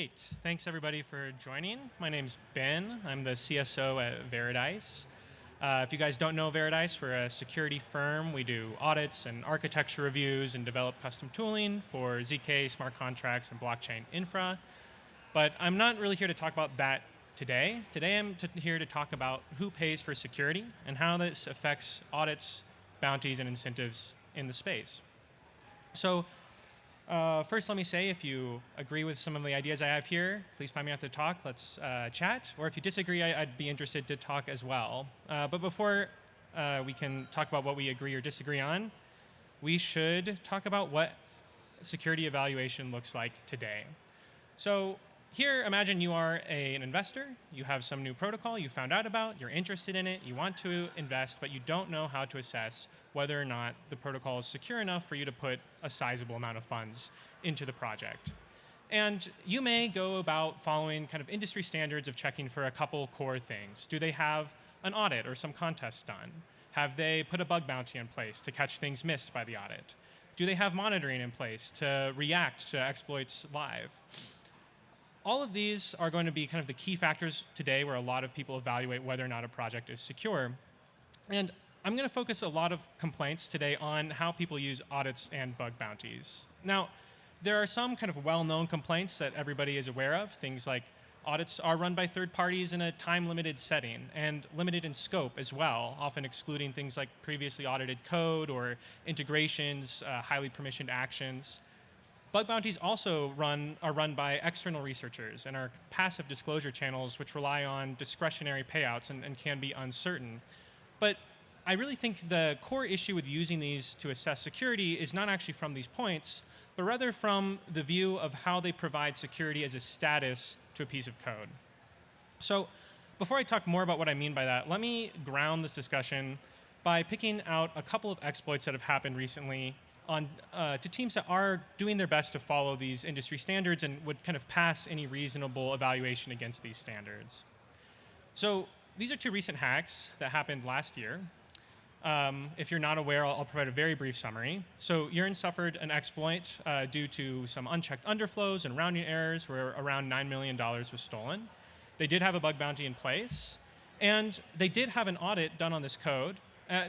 Great. Thanks everybody for joining. My name's Ben. I'm the CSO at Veridise. If you guys don't know Veridise, we're a security firm. We do audits and architecture reviews and develop custom tooling for ZK, smart contracts, and blockchain infra. But I'm not really here to talk about that today. Today I'm here to talk about who pays for security and how this affects audits, bounties, and incentives in the space. So first, let me say, if you agree with some of the ideas I have here, please find me after the talk. Let's chat. Or if you disagree, I'd be interested to talk as well. But before we can talk about what we agree or disagree on, we should talk about what security evaluation looks like today. So here, imagine you are an investor. You have some new protocol you found out about. You're interested in it. You want to invest, but you don't know how to assess whether or not the protocol is secure enough for you to put a sizable amount of funds into the project. And you may go about following kind of industry standards of checking for a couple core things. Do they have an audit or some contests done? Have they put a bug bounty in place to catch things missed by the audit? Do they have monitoring in place to react to exploits live? All of these are going to be kind of the key factors today where a lot of people evaluate whether or not a project is secure. And I'm going to focus a lot of complaints today on how people use audits and bug bounties. Now, there are some kind of well-known complaints that everybody is aware of. Things like audits are run by third parties in a time-limited setting and limited in scope as well, often excluding things like previously audited code or integrations, highly permissioned actions. Bug bounties also are run by external researchers and are passive disclosure channels which rely on discretionary payouts and can be uncertain. But I really think the core issue with using these to assess security is not actually from these points, but rather from the view of how they provide security as a status to a piece of code. So before I talk more about what I mean by that, let me ground this discussion by picking out a couple of exploits that have happened recently to teams that are doing their best to follow these industry standards and would kind of pass any reasonable evaluation against these standards. So these are two recent hacks that happened last year. If you're not aware, I'll provide a very brief summary. So Urine suffered an exploit due to some unchecked underflows and rounding errors where around $9 million was stolen. They did have a bug bounty in place, and they did have an audit done on this code.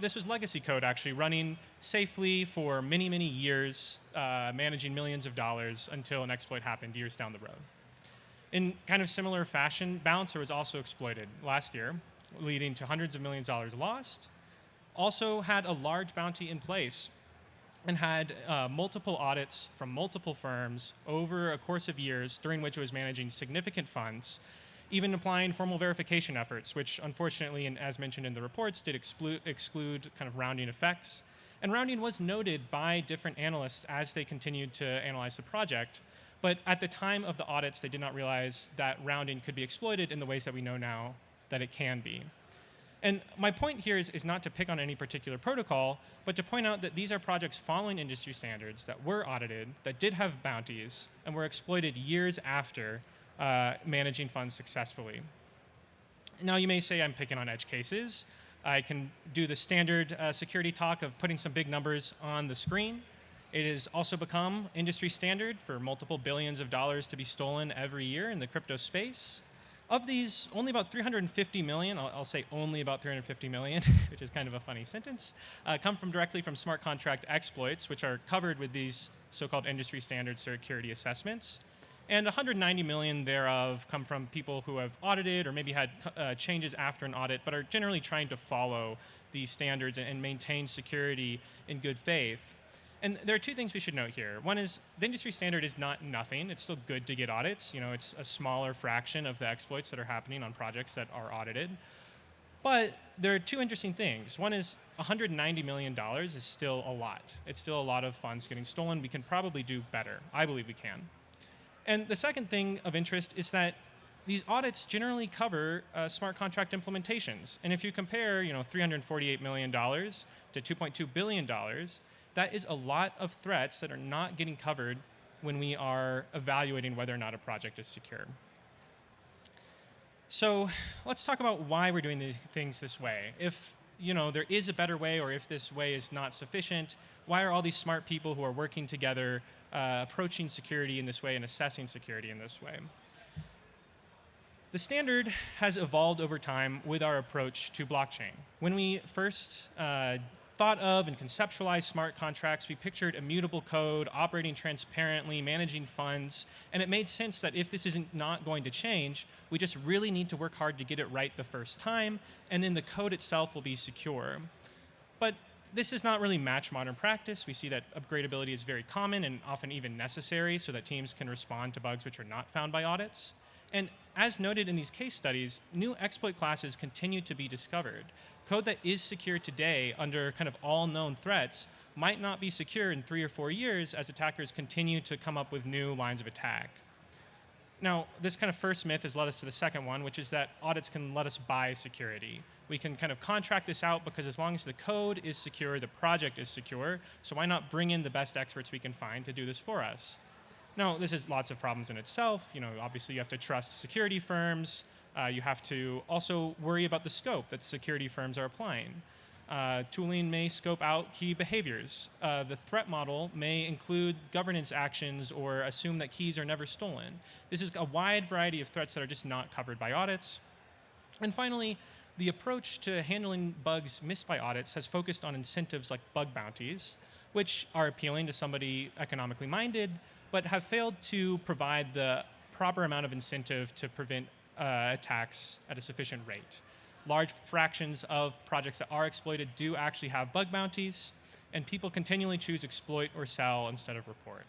This was legacy code, actually, running safely for many, many years, managing millions of dollars until an exploit happened years down the road. In kind of similar fashion, Bouncer was also exploited last year, leading to hundreds of millions of dollars lost. Also had a large bounty in place and had multiple audits from multiple firms over a course of years during which it was managing significant funds, even applying formal verification efforts, which unfortunately, and as mentioned in the reports, did exclude kind of rounding effects. And rounding was noted by different analysts as they continued to analyze the project. But at the time of the audits, they did not realize that rounding could be exploited in the ways that we know now that it can be. And my point here is not to pick on any particular protocol, but to point out that these are projects following industry standards that were audited, that did have bounties, and were exploited years after managing funds successfully. Now, you may say I'm picking on edge cases. I can do the standard security talk of putting some big numbers on the screen. It has also become industry standard for multiple billions of dollars to be stolen every year in the crypto space. Of these, only about 350 million, I'll say only about 350 million, which is kind of a funny sentence, come directly from smart contract exploits, which are covered with these so-called industry standard security assessments. And 190 million thereof come from people who have audited or maybe had changes after an audit, but are generally trying to follow these standards and maintain security in good faith. And there are two things we should note here. One is the industry standard is not nothing. It's still good to get audits. You know, it's a smaller fraction of the exploits that are happening on projects that are audited. But there are two interesting things. One is $190 million is still a lot. It's still a lot of funds getting stolen. We can probably do better. I believe we can. And the second thing of interest is that these audits generally cover smart contract implementations. And if you compare, $348 million to $2.2 billion, that is a lot of threats that are not getting covered when we are evaluating whether or not a project is secure. So let's talk about why we're doing these things this way. If there is a better way, or if this way is not sufficient, why are all these smart people who are working together approaching security in this way and assessing security in this way? The standard has evolved over time with our approach to blockchain. When we first thought of and conceptualized smart contracts, we pictured immutable code, operating transparently, managing funds, and it made sense that if this isn't not going to change, we just really need to work hard to get it right the first time, and then the code itself will be secure. But this does not really match modern practice. We see that upgradability is very common and often even necessary so that teams can respond to bugs which are not found by audits. And as noted in these case studies, new exploit classes continue to be discovered. Code that is secure today under kind of all known threats might not be secure in 3 or 4 years as attackers continue to come up with new lines of attack. Now, this kind of first myth has led us to the second one, which is that audits can let us buy security. We can kind of contract this out because as long as the code is secure, the project is secure, so why not bring in the best experts we can find to do this for us? Now, this has lots of problems in itself. Obviously you have to trust security firms. You have to also worry about the scope that security firms are applying. Tooling may scope out key behaviors. The threat model may include governance actions or assume that keys are never stolen. This is a wide variety of threats that are just not covered by audits. And finally, the approach to handling bugs missed by audits has focused on incentives like bug bounties, which are appealing to somebody economically minded, but have failed to provide the proper amount of incentive to prevent attacks at a sufficient rate. Large fractions of projects that are exploited do actually have bug bounties, and people continually choose exploit or sell instead of report.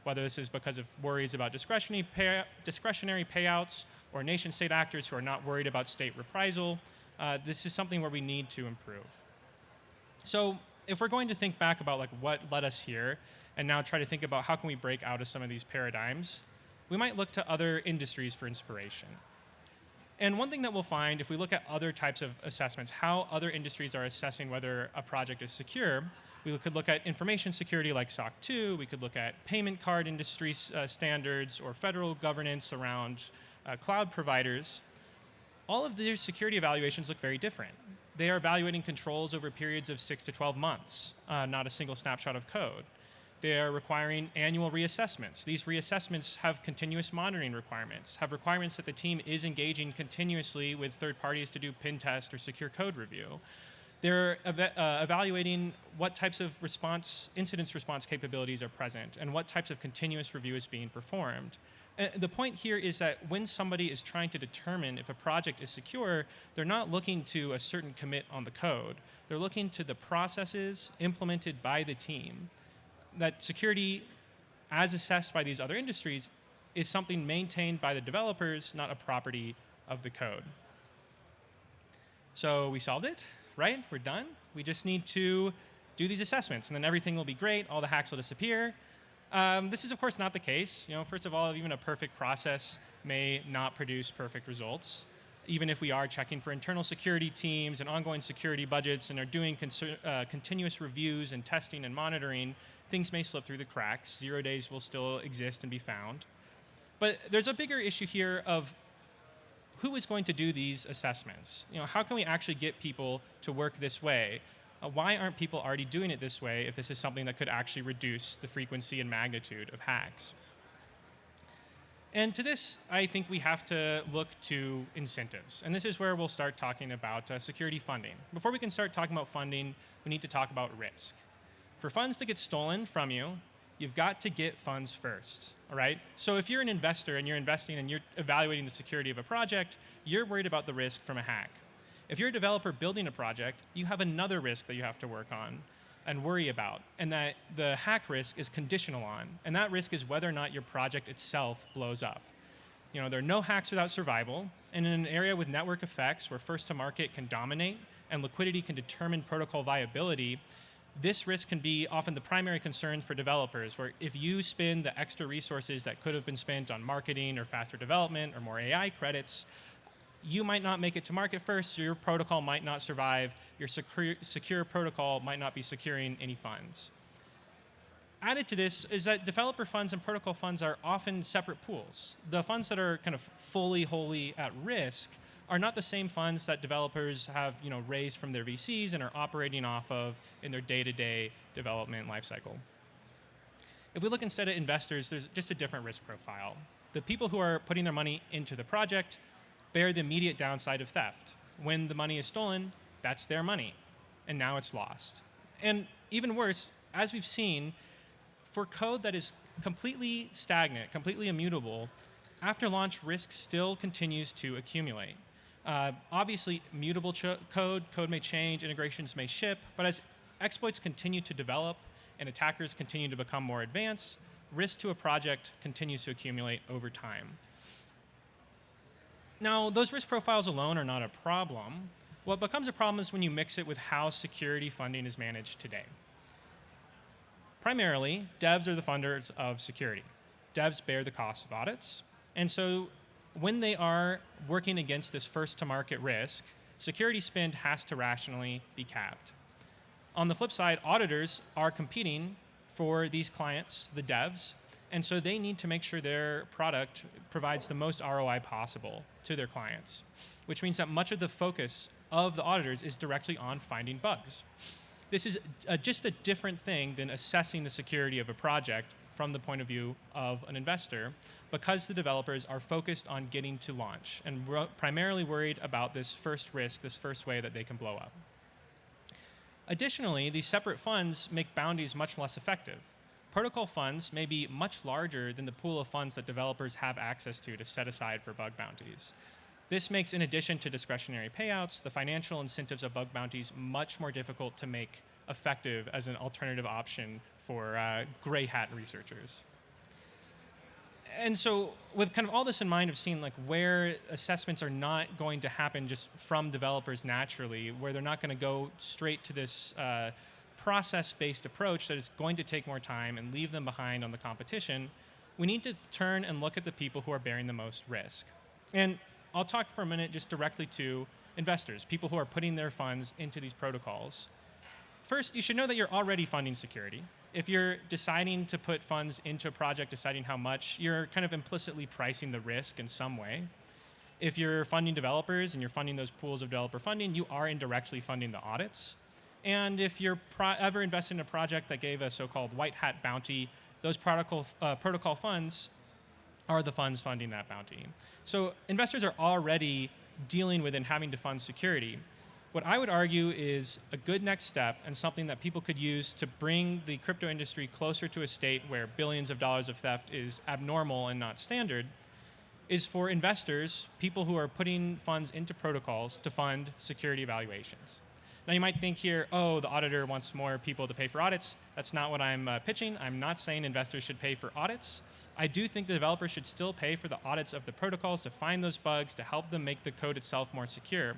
Whether this is because of worries about discretionary payouts or nation-state actors who are not worried about state reprisal, this is something where we need to improve. So if we're going to think back about what led us here, and now try to think about how can we break out of some of these paradigms, we might look to other industries for inspiration. And one thing that we'll find if we look at other types of assessments, how other industries are assessing whether a project is secure, we could look at information security like SOC 2, we could look at payment card industry standards or federal governance around cloud providers. All of their security evaluations look very different. They are evaluating controls over periods of 6 to 12 months, not a single snapshot of code. They are requiring annual reassessments. These reassessments have continuous monitoring requirements, have requirements that the team is engaging continuously with third parties to do pen test or secure code review. They're evaluating what types of incident response capabilities are present and what types of continuous review is being performed. The point here is that when somebody is trying to determine if a project is secure, they're not looking to a certain commit on the code. They're looking to the processes implemented by the team. That security, as assessed by these other industries, is something maintained by the developers, not a property of the code. So we solved it, right? We're done. We just need to do these assessments, and then everything will be great. All the hacks will disappear. This is, of course, not the case. First of all, even a perfect process may not produce perfect results. Even if we are checking for internal security teams and ongoing security budgets and are doing continuous reviews and testing and monitoring, things may slip through the cracks. 0 days will still exist and be found. But there's a bigger issue here of who is going to do these assessments? How can we actually get people to work this way? Why aren't people already doing it this way if this is something that could actually reduce the frequency and magnitude of hacks? And to this, I think we have to look to incentives. And this is where we'll start talking about security funding. Before we can start talking about funding, we need to talk about risk. For funds to get stolen from you, you've got to get funds first, all right? So if you're an investor and you're investing and you're evaluating the security of a project, you're worried about the risk from a hack. If you're a developer building a project, you have another risk that you have to work on and worry about, and that the hack risk is conditional on, and that risk is whether or not your project itself blows up. There are no hacks without survival, and in an area with network effects where first to market can dominate and liquidity can determine protocol viability, this risk can be often the primary concern for developers, where if you spend the extra resources that could have been spent on marketing or faster development or more AI credits, you might not make it to market first, so your protocol might not survive, your secure protocol might not be securing any funds. Added to this is that developer funds and protocol funds are often separate pools. The funds that are kind of wholly at risk are not the same funds that developers have raised from their VCs and are operating off of in their day-to-day development lifecycle. If we look instead at investors, there's just a different risk profile. The people who are putting their money into the project bear the immediate downside of theft. When the money is stolen, that's their money, and now it's lost. And even worse, as we've seen, for code that is completely stagnant, completely immutable, after launch, risk still continues to accumulate. Obviously, mutable code may change, integrations may ship, but as exploits continue to develop and attackers continue to become more advanced, risk to a project continues to accumulate over time. Now, those risk profiles alone are not a problem. What becomes a problem is when you mix it with how security funding is managed today. Primarily, devs are the funders of security. Devs bear the cost of audits, and so when they are working against this first-to-market risk, security spend has to rationally be capped. On the flip side, auditors are competing for these clients, the devs, and so they need to make sure their product provides the most ROI possible to their clients, which means that much of the focus of the auditors is directly on finding bugs. This is just a different thing than assessing the security of a project from the point of view of an investor, because the developers are focused on getting to launch and primarily worried about this first risk, this first way that they can blow up. Additionally, these separate funds make bounties much less effective. Protocol funds may be much larger than the pool of funds that developers have access to set aside for bug bounties. This makes, in addition to discretionary payouts, the financial incentives of bug bounties much more difficult to make effective as an alternative option for gray hat researchers. And so with kind of all this in mind of seeing like where assessments are not going to happen just from developers naturally, where they're not going to go straight to this process-based approach that is going to take more time and leave them behind on the competition, we need to turn and look at the people who are bearing the most risk. And I'll talk for a minute just directly to investors, people who are putting their funds into these protocols. First, you should know that you're already funding security. If you're deciding to put funds into a project, deciding how much, you're kind of implicitly pricing the risk in some way. If you're funding developers and you're funding those pools of developer funding, you are indirectly funding the audits. And if you're ever invested in a project that gave a so-called white hat bounty, those protocol funds are the funds funding that bounty. So investors are already dealing with and having to fund security. What I would argue is a good next step and something that people could use to bring the crypto industry closer to a state where billions of dollars of theft is abnormal and not standard is for investors, people who are putting funds into protocols, to fund security evaluations. Now you might think here, oh, the auditor wants more people to pay for audits. That's not what I'm pitching. I'm not saying investors should pay for audits. I do think the developers should still pay for the audits of the protocols to find those bugs, to help them make the code itself more secure.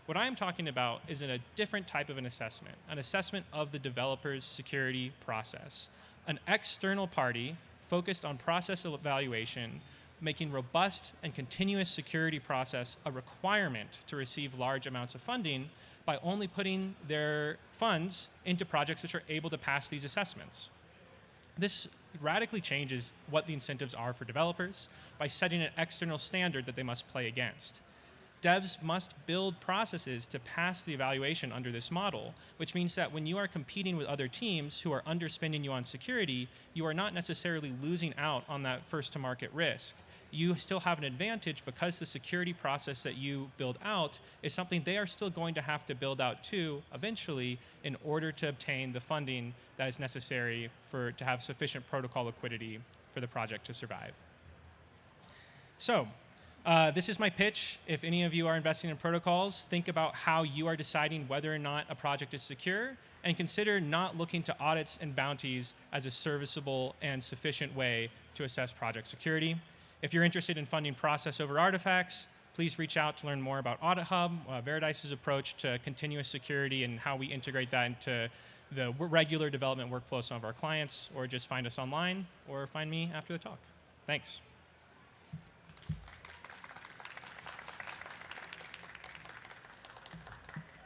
What I'm talking about is in a different type of an assessment of the developer's security process. An external party focused on process evaluation, making robust and continuous security process a requirement to receive large amounts of funding by only putting their funds into projects which are able to pass these assessments. This radically changes what the incentives are for developers by setting an external standard that they must play against. Devs must build processes to pass the evaluation under this model, which means that when you are competing with other teams who are underspending you on security, you are not necessarily losing out on that first-to-market risk. You still have an advantage because the security process that you build out is something they are still going to have to build out too, eventually, in order to obtain the funding that is necessary to have sufficient protocol liquidity for the project to survive. So, this is my pitch. If any of you are investing in protocols, think about how you are deciding whether or not a project is secure, and consider not looking to audits and bounties as a serviceable and sufficient way to assess project security. If you're interested in funding process over artifacts, please reach out to learn more about Audit Hub, Veridise's approach to continuous security and how we integrate that into the regular development workflow of some of our clients, or just find us online, or find me after the talk. Thanks.